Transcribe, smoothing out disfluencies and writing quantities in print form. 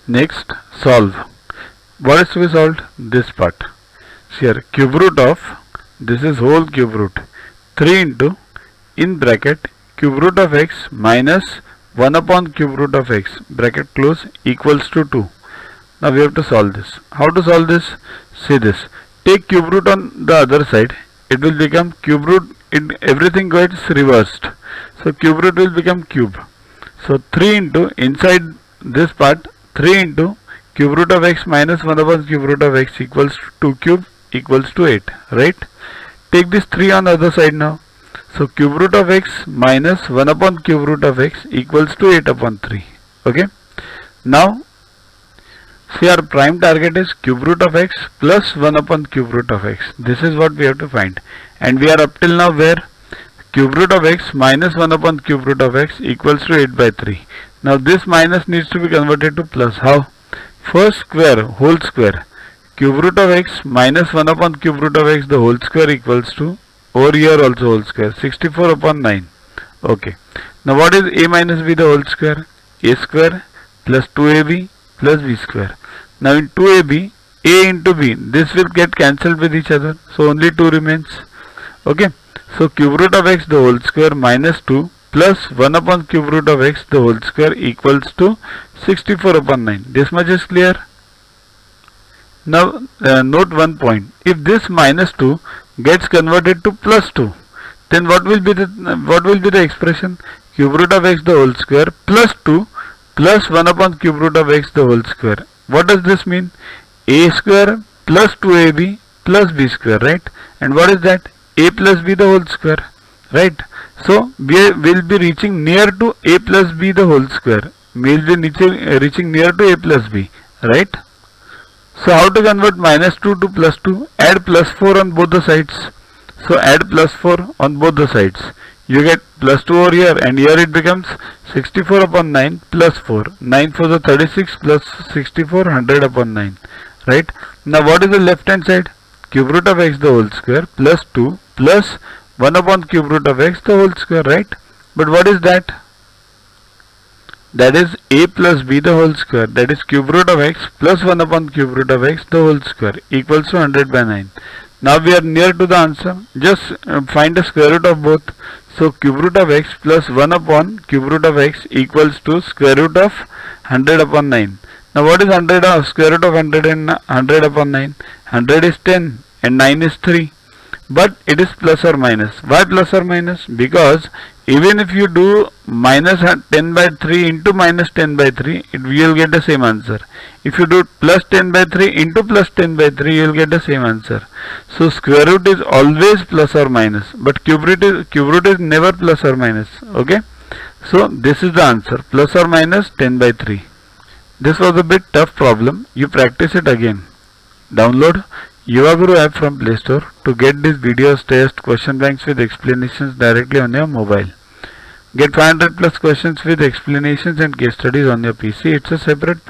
Next, solve. What is to be solved? This part. Here, cube root of, this is whole cube root, 3 into, in bracket, cube root of x minus 1 upon cube root of x, bracket close, equals to 2. Now we have to solve this. How to solve this? See this. Take cube root on the other side. It will become cube root, everything gets reversed. So cube root will become cube. So 3 into, inside this part, 3 into cube root of x minus 1 upon cube root of x equals to 2 cube equals to 8. Right? Take this 3 on the other side now. So cube root of x minus 1 upon cube root of x equals to 8 upon 3. Okay? Now, see, our prime target is cube root of x plus 1 upon cube root of x. This is what we have to find. And we are up till now where? Cube root of x minus 1 upon cube root of x equals to 8 by 3. Now this minus needs to be converted to plus. How? First square, whole square. Cube root of x minus 1 upon cube root of x, the whole square equals to, over here also whole square, 64 upon 9. Okay. Now what is a minus b the whole square? A square plus 2ab plus b square. Now in 2ab, a into b, this will get cancelled with each other. So only 2 remains. Okay. So cube root of x the whole square minus 2 plus 1 upon cube root of x the whole square equals to 64 upon 9. This much is clear. Now note one point. If this minus 2 gets converted to plus 2, then what will be the expression? Cube root of x the whole square plus 2 plus 1 upon cube root of x the whole square. What does this mean? A square plus 2ab plus b square, right? And what is that? A plus b the whole square, right? So we will be reaching near to a plus b the whole square. We will be reaching near to a plus b, right? So how to convert minus 2 to plus 2? Add plus 4 on both the sides. So add plus 4 on both the sides. You get plus 2 over here, and here it becomes 64 upon 9 plus 4. 9 for the 36 plus 64, 100 upon 9. Right? Now what is the left hand side? Cube root of x the whole square plus 2 plus 1 upon cube root of x the whole square. Right? But what is that? That is a plus b the whole square. That is cube root of x plus 1 upon cube root of x the whole square equals to 100 by 9. Now we are near to the answer. Just find the square root of both. So cube root of x plus 1 upon cube root of x equals to square root of 100 upon 9. Now what is 100 of square root of 100 and 100 upon 9? 100 is 10 and 9 is 3. But it is plus or minus. Why plus or minus? Because even if you do minus 10 by 3 into minus 10 by 3, you will get the same answer. If you do plus 10 by 3 into plus 10 by 3, you will get the same answer. So square root is always plus or minus, but cube root is never plus or minus. Okay. So this is the answer, plus or minus 10 by 3. This was a bit tough problem. You practice it again. Download Yuva Guru app from Play Store to get these videos, tests, question banks with explanations directly on your mobile. Get 500 plus questions with explanations and case studies on your PC. It's a separate page.